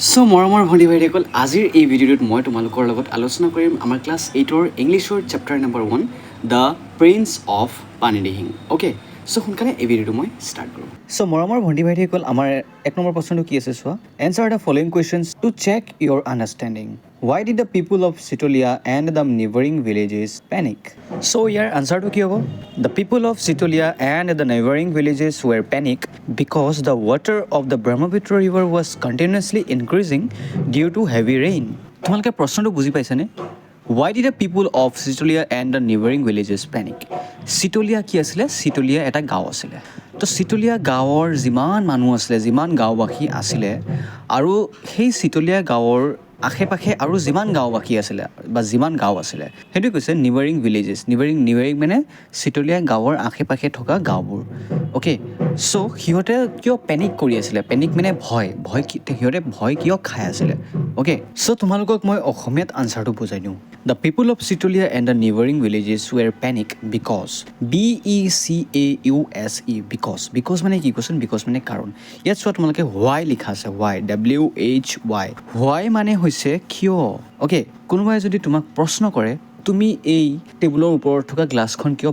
So মৰমৰ ভণ্টি ভাইটিসকল আজিৰ এই ভিডিঅ'টোত মই তোমালোকৰ লগত আলোচনা কৰিম আমাৰ ক্লাছ 8ৰ ইংলিছৰ chapter number 1 the prince of পানী দিহিং অ'কে সো সোনকালে এই ভিডিঅ'টো মই ষ্টাৰ্ট কৰোঁ সো মৰমৰ ভণ্টি ভাইটিসকল আমাৰ এক নম্বৰ প্ৰশ্নটো কি আছে চোৱা answer the following questions to check your understanding Why did the people of Sitolia and the neighboring villages panic? So here answer to কি হ'ব? The people of Sitolia and the neighboring villages were panic because the water of the Brahmaputra river was continuously increasing due to heavy rain. তোমালোকে প্ৰশ্নটো বুজি পাইছানে? Why did the people of Sitolia and the neighboring villages panic? Sitolia কি আছিলে? Sitolia এটা গাঁও আছিলে। তো Sitolia গাঁৱৰ যিমান মানুহ আছিলে যিমান গাঁওবাসী আছিলে আৰু সেই Sitolia গাঁৱৰ আশে পাশে আৰু যিমান গাঁওবাসী আছিলে বা যিমান গাঁও আছিলে সেইটো কৈছে নিবাৰিং ভিলেজেছ নিবাৰিং মানে Sitolia গাঁৱৰ আশে পাশে থকা গাঁওবোৰ অ'কে চ' সিহঁতে কিয় পেনিক কৰি আছিলে পেনিক মানে সিহঁতে ভয় কিয় খাই আছিলে অ'কে চ' তোমালোকক মই অসমীয়াত আনচাৰটো বুজাই দিওঁ the people of Sitolia and the neighboring villages were panic because BECAUSE because মানে কি কৈছে বিকজ মানে কাৰণ ইয়াত চোৱা তোমালোকে হোৱাই লিখা আছে হোৱাই মানে হৈছে কিয় অ'কে কোনোবাই যদি তোমাক প্ৰশ্ন কৰে তুমি এই টেবুলৰ ওপৰত থকা গ্লাছখন কিয়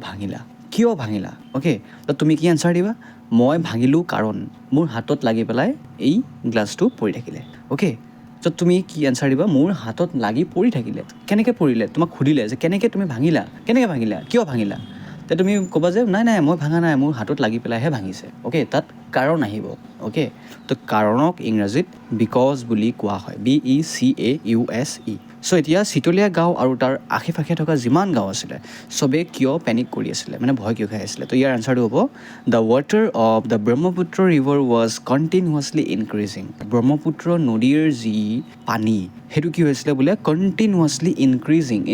ভাঙিলা অ'কে তো তুমি কি আনচাৰ দিবা মই ভাঙিলোঁ কাৰণ মোৰ হাতত লাগি পেলাই এই গ্লাছটো পৰি থাকিলে অ'কে তো তুমি কি আনচাৰ দিবা মোৰ হাতত লাগি পৰি থাকিলে কেনেকৈ পৰিলে তোমাক সুধিলে যে কেনেকৈ ভাঙিলা কিয় ভাঙিলা তে তুমি ক'বা যে নাই মই ভাঙা নাই মোৰ হাতত লাগি পেলাইহে ভাঙিছে অ'কে তাত কাৰণ আহিব অ'কে তো কাৰণক ইংৰাজীত বিকজ বুলি কোৱা হয় BECAUSE চ' এতিয়া Sitolia গাঁও আৰু তাৰ আশে পাশে থকা যিমান গাঁও আছিলে চবেই কিয় পেনিক কৰি আছিলে মানে ভয় কিয় খাই আছিলে তো ইয়াৰ আনচাৰটো হ'ব the water of the Brahmaputra river was continuously increasing Brahmaputra নদীৰ যি পানী সেইটো কি হৈছিলে বোলে কণ্টিনিউৱাছলি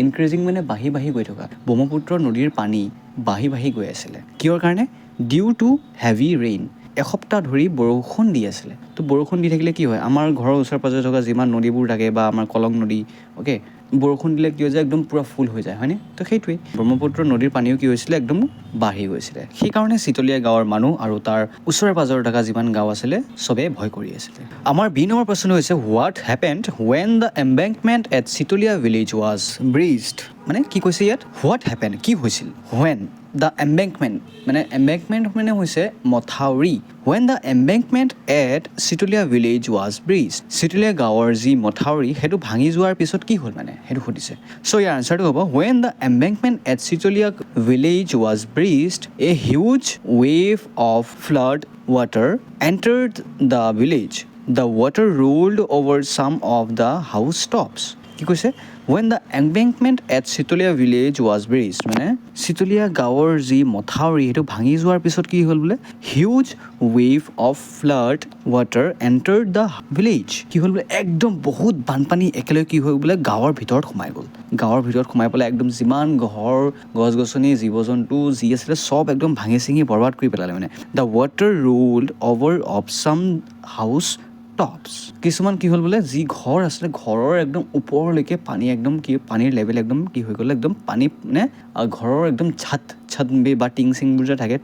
ইনক্ৰিজিং মানে বাঢ়ি গৈ থকা ব্ৰহ্মপুত্ৰ নদীৰ পানী বাঢ়ি গৈ আছিলে কিয়ৰ কাৰণে ডিউ টু হেভি ৰেইন এসপ্তাহ ধৰি বৰষুণ দি আছিলে তো বৰষুণ দি থাকিলে কি হয় আমাৰ ঘৰৰ ওচৰে পাজৰে থকা যিমান নদীবোৰ থাকে বা আমাৰ কলং নদী অ'কে বৰষুণ দিলে কি হৈ যায় একদম পূৰা ফুল হৈ যায় হয়নে তো সেইটোৱেই ব্ৰহ্মপুত্ৰ নদীৰ পানীও কি হৈছিলে একদম বাঢ়ি গৈছিলে সেইকাৰণে Sitolia গাঁৱৰ মানুহ আৰু তাৰ ওচৰে পাজৰে থকা যিমান গাঁও আছিলে চবেই ভয় কৰি আছিলে আমাৰ বি নম্বৰ প্ৰশ্নটো হৈছে what happened when the embankment at Sitolia village was breached মানে কি কৈছে ইয়াত হোৱাট হেপেণ্ড কি হৈছিল ৱেন দ্য এম্বেংকমেণ্ট মানে হৈছে মথাউৰি when the embankment at Sitolia village was breached Sitolia গাঁৱৰ যি মথাউৰি সেইটো ভাঙি যোৱাৰ পিছত কি হ'ল মানে সেইটো সুধিছে চ' ইয়াৰ আনচাৰটো হ'ব when the embankment at Sitolia village was breached a huge wave of flood water entered the village the water rolled over some of the house tops কি কৈছে when the embankment at Sitolia village was breached মানে Sitolia গাঁৱৰ যি মথাউৰি সেইটো ভাঙি যোৱাৰ পিছত কি হ'ল বোলে huge wave of flood water entered the village কি হ'ল বোলে একদম বহুত বানপানী একেলগে কি হৈ বোলে গাঁৱৰ ভিতৰত সোমাই পেলাই একদম যিমান ঘৰ গছ গছনি জীৱ জন্তু যি আছিলে চব একদম ভাঙি চিঙি বৰবাদ কৰি পেলালে মানে the water rolled over of some house tops কিছুমান কি হ'ল বোলে যি ঘৰ আছিলে ঘৰৰ একদম ওপৰলৈকে পানী একদম কি পানীৰ লেভেল একদম কি হৈ গ'ল একদম পানী মানে ঘৰৰ একদম ছাদ বা টিং চিংবোৰ যে থাকে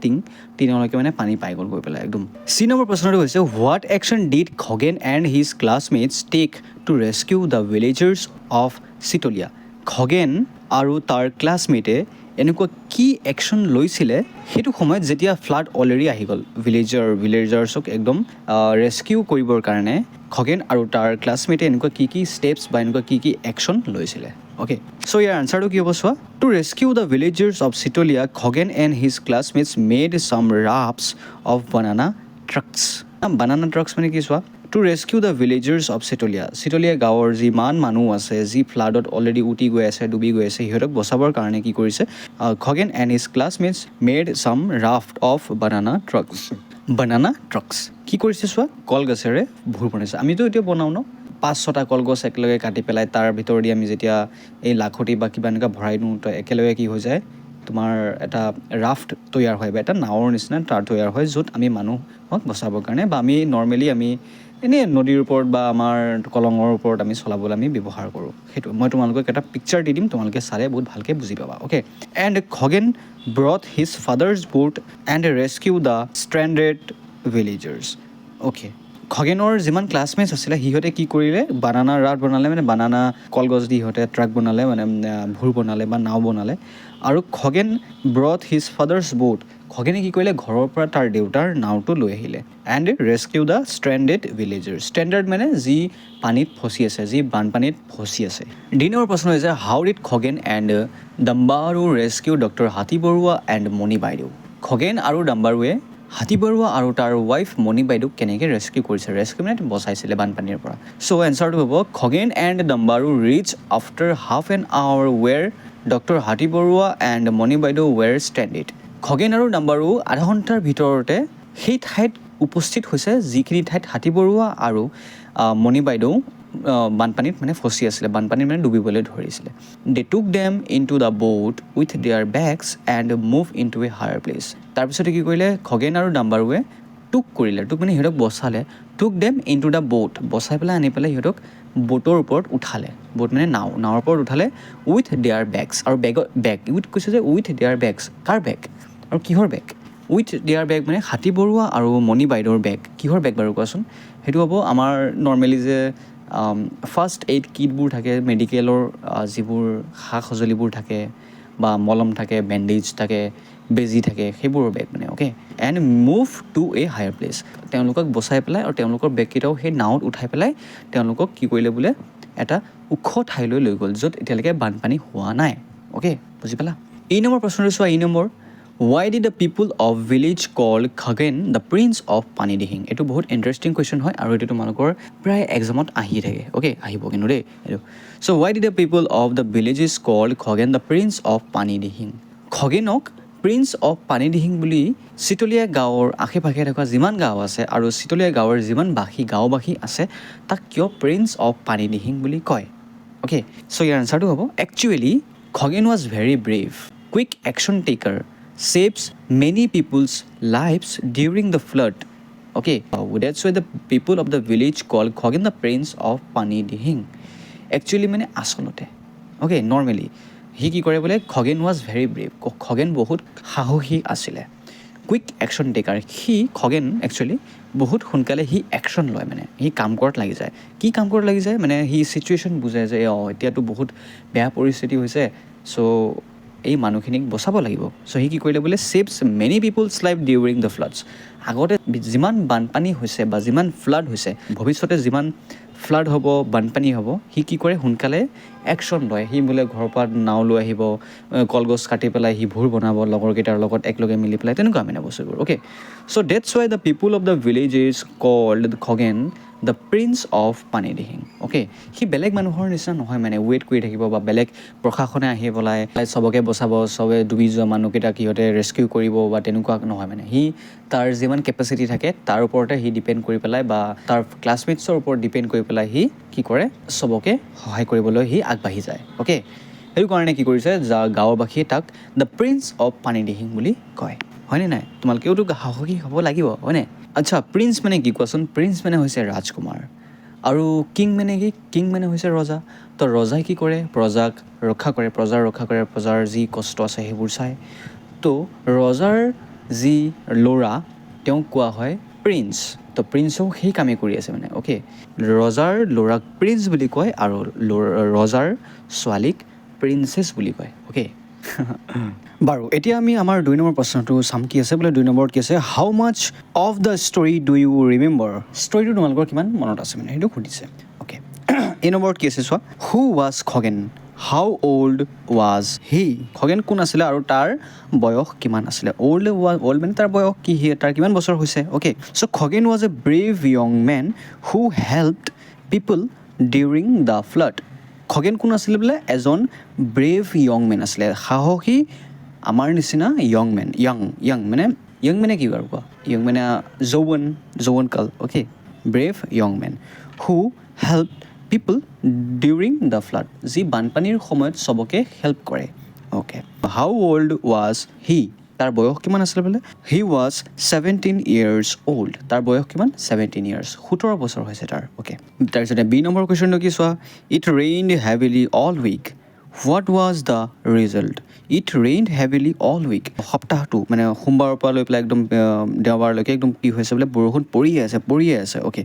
টিঙলৈকে মানে পানী পাই গ'ল গৈ পেলাই একদম চি নম্বৰ প্ৰশ্নটো হৈছে what action did Khagen and his classmates take to rescue the villagers of Sitolia Khagen আৰু তাৰ ক্লাছমেটে এনেকুৱা কি একশ্যন লৈছিলে সেইটো সময়ত যেতিয়া ফ্লাড অলৰেডি আহি গ'ল ভিলেজাৰ্ছক একদম ৰেস্কিউ কৰিবৰ কাৰণে খগেন আৰু তাৰ ক্লাছমেটে এনেকুৱা কি ষ্টেপছ বা এনেকুৱা কি একশ্যন লৈছিলে অ'কে চ' ইয়াৰ আনচাৰটো কি হ'ব চোৱা to rescue the villagers of Sitolia Khagen and his classmates made some rafts of banana trunks মানে কি চোৱা to rescue the villagers of Sitolia গাঁৱৰ যিমান মানুহ আছে যি ফ্লাডত অলৰেডি উটি গৈ আছে ডুবি গৈ আছে সিহঁতক বচাবৰ কাৰণে কি কৰিছে Khagen and his classmates made some raft of banana trunks কি কৰিছে চোৱা কলগছেৰে ভোৰ বনাইছে আমিতো এতিয়া বনাওঁ ন 5-6টা কলগছ একেলগে কাটি পেলাই তাৰ ভিতৰেদি আমি যেতিয়া এই লাখুটি বা কিবা এনেকুৱা ভৰাই দিওঁ তো একেলগে কি হৈ যায় তোমাৰ এটা ৰাফ্ট তৈয়াৰ হয় বা এটা নাৱৰ নিচিনা তাৰ তৈয়াৰ হয় য'ত আমি মানুহক বচাবৰ কাৰণে বা আমি নৰ্মেলি আমি এনেই নদীৰ ওপৰত বা আমাৰ কলঙৰ ওপৰত আমি চলাবলৈ আমি ব্যৱহাৰ কৰোঁ সেইটো মই তোমালোকক এটা পিকচাৰ দি দিম তোমালোকে চালে বহুত ভালকৈ বুজি পাবা okay and Khagen brought his father's boat and rescue the stranded villagers okay খগেনৰ যিমান ক্লাছমেটছ আছিলে সিহঁতে কি কৰিলে বানানা ৰাফ্ট বনালে মানে বানানা কলগছ দি সিহঁতে ট্ৰাক বনালে মানে ভূৰ বনালে বা নাও বনালে আৰু Khagen brought his father's boat খগেনে কি কৰিলে ঘৰৰ পৰা তাৰ দেউতাৰ নাওটো লৈ আহিলে and rescue the stranded villagers stranded মানে যি পানীত ফচি আছে যি বানপানীত ফচি আছে দিনৰ প্ৰশ্ন হৈছে how did Khagen and Dambaru rescue doctor Hati Barua and মণি বাইদেউ খগেন আৰু ডাম্বাৰুৱে হাতী বৰুৱা আৰু তাৰ ৱাইফ মণি বাইদেউক কেনেকৈ ৰেস্কিউ কৰিছে ৰেস্কিউ মানে বচাইছিলে বানপানীৰ পৰা চ' এনচাৰটো হ'ব Khagen and Dambaru reach after half an hour where doctor Hati Barua and মণি বাইদেউ ৱেৰ ষ্টেণ্ডেড খগেন আৰু ডাম্বাৰু আধা ঘণ্টাৰ ভিতৰতে সেই ঠাইত উপস্থিত হৈছে যিখিনি ঠাইত হাতী বৰুৱা আৰু মণি বাইদেউ বানপানীত মানে ফচি আছিলে বানপানীত মানে ডুবিবলৈ ধৰিছিলে they took them into the boat with their bags and move into a higher place তাৰপিছতে কি কৰিলে খগেন আৰু ডাম্বাৰুৱে টুক কৰিলে টুক মানে সিহঁতক বচালে took them into the boat বচাই পেলাই আনি পেলাই সিহঁতক ব'টৰ ওপৰত উঠালে ব'ট মানে নাৱৰ ওপৰত উঠালে উইথ দেয়াৰ বেগছ আৰু বেগ উইথ কৈছে যে উইথ দেয়াৰ বেগছ কাৰ বেগ আৰু কিহৰ বেগ উইথ দেয়াৰ বেগ মানে হাতী বৰুৱা আৰু মণি বাইদেউৰ বেগ কিহৰ বেগ বাৰু কোৱাচোন সেইটো হ'ব আমাৰ নৰ্মেলি যে ফাৰ্ষ্ট এইড কিটবোৰ থাকে মেডিকেলৰ যিবোৰ সা সঁজুলিবোৰ থাকে বা মলম থাকে বেণ্ডেজ থাকে বেজী থাকে সেইবোৰৰ বেগ মানে okay and move to a higher place তেওঁলোকক বচাই পেলাই আৰু তেওঁলোকৰ বেগকেইটাও সেই নাৱত উঠাই পেলাই তেওঁলোকক কি কৰিলে বোলে এটা ওখ ঠাইলৈ লৈ গ'ল য'ত এতিয়ালৈকে বানপানী হোৱা নাই অ'কে বুজি পালা এই নম্বৰ প্ৰশ্নটো চোৱা এই number Why did the people of village call Khagen the prince of Panidihin? এইটো বহুত ইণ্টাৰেষ্টিং কুৱেশ্যন হয় আৰু এইটো তোমালোকৰ প্ৰায় এক্সামত আহি থাকে অ'কে আহিব কিন্তু দেই এইটো চ' why did the people of the villages call Khagen the prince of Panidihin? খগেনক প্ৰিন্স অফ পানীদিহিং বুলি চিতলীয়া গাঁৱৰ আশে পাশে থকা যিমান গাঁও আছে আৰু চিতলীয়া গাঁৱৰ যিমান গাঁওবাসী আছে তাক কিয় প্ৰিন্স অফ পানীদিহিং বুলি কয় অ'কে চ' ইয়াৰ আনচাৰটো হ'ব actually Khagen was very brave quick action taker saves many people's lives during the flood. Okay, that's why the people of the village call Khagen the prince of Panidihing. Actually, মানে আসলতে okay, normally he কি কৰে বোলে Khagen was very brave. Khagen বহুত সাহসী আছিলে quick action taker Khagen actually বহুত সোনকালে একশ্যন লয় মানে কাম কৰাত লাগি যায় কি কাম কৰাত লাগি যায় মানে চিটুৱেশ্যন বুজায় যে এতিয়াতো বহুত বেয়া পৰিস্থিতি হৈছে চ' এই মানুহখিনিক বচাব লাগিব চ' কি কৰিলে বোলে saves many people's life during the floods আগতে যিমান বানপানী হৈছে বা যিমান ফ্লাড হৈছে ভৱিষ্যতে যিমান ফ্লাড হ'ব বানপানী হ'ব কি কৰে সোনকালে একশ্যন লয় বোলে ঘৰৰ পৰা নাও লৈ আহিব কলগছ কাটি পেলাই ভূৰ বনাব লগৰকেইটাৰ লগত একেলগে মিলি পেলাই তেনেকুৱা মানে বস্তুবোৰ okay so' that's why the people of the villages called Khagen the prince of Panidihing okay বেলেগ মানুহৰ নিচিনা নহয় মানে ৱেইট কৰি থাকিব বা বেলেগ প্ৰশাসনে আহি পেলাই চবকে বচাব চবে ডুবি যোৱা মানুহকেইটাক সিহঁতে ৰেস্কিউ কৰিব বা তেনেকুৱা নহয় মানে তাৰ যিমান কেপাচিটি থাকে তাৰ ওপৰতে ডিপেণ্ড কৰি পেলাই বা তাৰ ক্লাছমেটছৰ ওপৰত ডিপেণ্ড কৰি পেলাই কি কৰে চবকে সহায় কৰিবলৈ আগবাঢ়ি যায় অ'কে সেইটো কাৰণে কি কৰিছে গাঁৱৰবাসীয়ে তাক দ্য প্ৰিন্স অফ পানীদিহিং বুলি কয় হয়নে নাই তোমালোকেওতো সাহসী হ'ব লাগিব হয়নে আচ্ছা প্ৰিন্স মানে কি কোৱাচোন প্ৰিন্স মানে হৈছে ৰাজকুমাৰ আৰু কিং মানে কি কিং মানে হৈছে ৰজা তো ৰজাই কি কৰে প্ৰজাৰ ৰক্ষা কৰে প্ৰজাৰ যি কষ্ট আছে সেইবোৰ চায় তো ৰজাৰ যি ল'ৰা তেওঁক কোৱা হয় প্ৰিন্স তো প্ৰিন্সেও সেই কামেই কৰি আছে মানে অ'কে ৰজাৰ ল'ৰাক প্ৰিন্স বুলি কয় আৰু ৰজাৰ ছোৱালীক প্ৰিন্সেছ বুলি কয় অ'কে বাৰু এতিয়া আমি আমাৰ 2 নম্বৰ প্ৰশ্নটো চাম কি আছে বোলে 2 নম্বৰত কি আছে how much of the story do you remember ষ্টৰিটো তোমালোকৰ কিমান মনত আছে মানে সেইটো সুধিছে অ'কে এই নম্বৰত কি আছে চোৱা who was Khagen how old was হি খগেন কোন আছিলে আৰু তাৰ বয়স কিমান আছিলে অল্ড মানে তাৰ বয়স কি তাৰ কিমান বছৰ হৈছে okay so' Khagen was a brave young men who helped people during the flood Khagen কোন আছিলে বোলে এজন ব্ৰেভ য়ং মেন আছিলে সাহসী আমাৰ নিচিনা য়ং মানে কি বাৰু কোৱা য়ং মানে যৌৱন কাল okay brave young men who help people during the flood যি বানপানীৰ সময়ত চবকে হেল্প কৰে okay how old was he তাৰ বয়স কিমান আছিলে বোলে হি ৱাজ 17 years old তাৰ বয়স কিমান 17 years 17 বছৰ হৈছে তাৰ অ'কে তাৰপিছতে বি নম্বৰ কুৱেশ্যনটো কি চোৱা it rained heavily all week what was the result? It rained heavily all week. সপ্তাহটো মানে সোমবাৰৰ পৰা লৈ পেলাই একদম দেওবাৰলৈকে একদম কি হৈছে বোলে বৰষুণ পৰিয়ে আছে okay.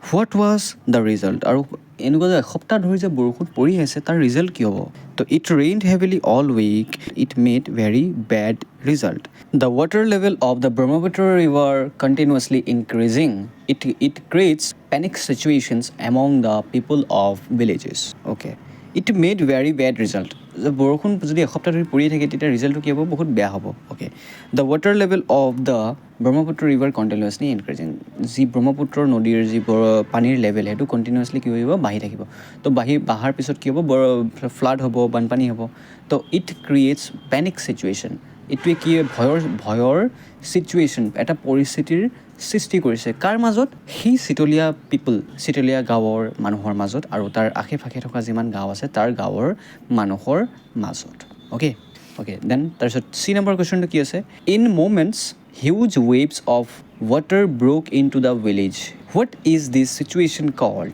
What was the result? আৰু এনেকুৱা যে এসপ্তাহ ধৰি যে বৰষুণ পৰি আছে তাৰ ৰিজাল্ট কি হ'ব? তো it rained heavily all week, it made very bad result. The water level of the Brahmaputra river continuously increasing, it creates panic situations among the people of villages. Okay, it made very bad result. যে বৰষুণ যদি এসপ্তাহ ধৰি পৰিয়ে থাকে তেতিয়া ৰিজাল্টটো কি হ'ব? বহুত বেয়া হ'ব। Okay, the water level of the Brahmaputra river continuously increasing. যি ব্ৰহ্মপুত্ৰ নদীৰ যি পানীৰ লেভেল সেইটো কণ্টিনিউৱাছলি কি কৰিব? বাঢ়ি থাকিব। তো বাঢ়াৰ পিছত কি হ'ব? ফ্লাড হ'ব, বানপানী হ'ব। তো ইট ক্ৰিয়েটছ পেনিক চিটুৱেশ্যন। এইটোৱে কি ভয়ৰ চিটুৱেশ্যন, এটা পৰিস্থিতিৰ সৃষ্টি কৰিছে। কাৰ মাজত? সেই চিতলীয়া গাঁৱৰ মানুহৰ মাজত আৰু তাৰ আশে পাশে থকা যিমান গাঁও আছে তাৰ গাঁৱৰ মানুহৰ মাজত। অ'কে, দেন তাৰপিছত চি নম্বৰ কুৱেশ্যনটো কি আছে? In moments huge waves of water broke into the village. What is this situation called?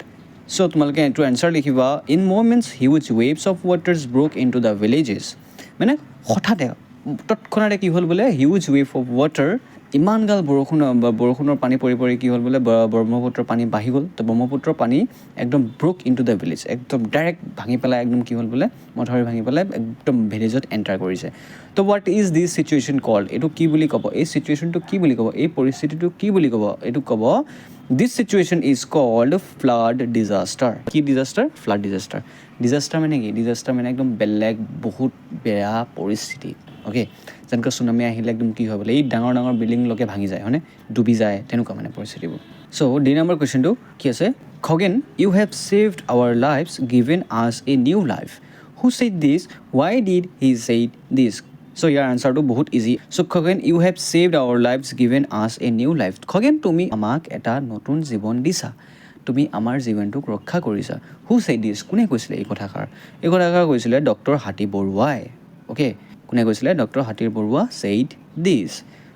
So তোমালোকে এইটো এনচাৰ লিখিবা। In moments huge waves of waters broke into the villages. মানে হঠাতে তৎক্ষণাতে কি হ'ল বোলে? হিউজ ৱেভ অফ ৱাটাৰ, ইমানগাল বৰষুণৰ পানী পৰি কি হ'ল বোলে? ব্ৰহ্মপুত্ৰৰ পানী বাঢ়ি গ'ল। তো ব্ৰহ্মপুত্ৰৰ পানী একদম broke in to the village, একদম ডাইৰেক্ট ভাঙি পেলাই একদম কি হ'ল বোলে? মথাউৰি ভাঙি পেলাই একদম ভিলেজত এণ্টাৰ কৰিছে। তো what is this situation called? এইটো কি বুলি ক'ব? এই চিটুৱেশ্যনটো কি বুলি ক'ব? এই পৰিস্থিতিটো কি বুলি ক'ব? এইটো ক'ব this situation is called flood disaster. কি ডিজাষ্টাৰ? Flood disaster. ডিজাষ্টাৰ মানে কি? ডিজাষ্টাৰ মানে একদম বেলেগ বহুত বেয়া পৰিস্থিতি। অ'কে, যেনেকৈ চুনামি আহিলে একদম কি হয় বোলে? এই ডাঙৰ বিল্ডিংলৈকে ভাঙি যায়, হয়নে? ডুবি যায়, তেনেকুৱা মানে পৰিস্থিতিবোৰ। চ' ডি নম্বৰ কুৱেশ্যনটো কি আছে? Khagen, you have saved our lives given us a new life. Who said this? Why did he said this? So' your আনচাৰটো বহুত easy. So' Khagen, you have saved our lives given us a new life. Khagen, তুমি আমাক এটা নতুন জীৱন দিছা, তুমি আমাৰ জীৱনটোক ৰক্ষা কৰিছা। হু ছেইড দিছ? কোনে কৈছিলে এই কথাষাৰ? এই কথাষাৰ কৈছিলে ডক্টৰ হাতী বৰুৱাই। অ'কে, কোনে কৈছিলে? ডক্টৰ হাতী বৰুৱা ছেইড দিছ।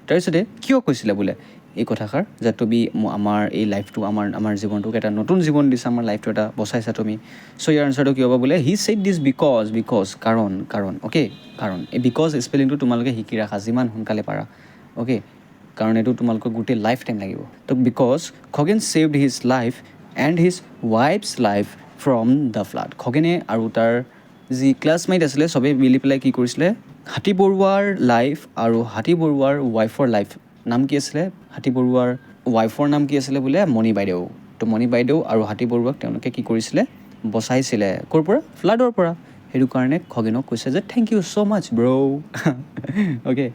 তাৰপিছতে কিয় কৈছিলে বোলে এই কথাষাৰ? যে তুমি আমাৰ এই লাইফটো আমাৰ জীৱনটোক এটা নতুন জীৱন দিছা, আমাৰ লাইফটো এটা বচাইছা তুমি। চ' ইয়াৰ আনচাৰটো কি হ'ব বোলে? হি ছেইড দিছ বিকজ কাৰণ। অ'কে, কাৰণ এই বিকজ স্পেলিংটো তোমালোকে শিকি ৰাখা যিমান সোনকালে পাৰা। অ'কে, কাৰণ এইটো তোমালোকৰ গোটেই লাইফ টাইম লাগিব। তো because Khagen saved his life and his wife's life from the flood. খগেনে আৰু তাৰ যি ক্লাছমেট আছিলে চবেই মিলি পেলাই কি কৰিছিলে? হাতী বৰুৱাৰ লাইফ আৰু হাতী বৰুৱাৰ ৱাইফৰ লাইফ, নাম কি আছিলে? হাতী বৰুৱাৰ ৱাইফৰ নাম কি আছিলে বোলে? মণি বাইদেউ। তো মণি বাইদেউ আৰু হাতী বৰুৱাক তেওঁলোকে কি কৰিছিলে? বচাইছিলে। ক'ৰ পৰা? ফ্লাডৰ পৰা। সেইটো কাৰণে খগেনক কৈছে যে thank you so' much bro'. Okay,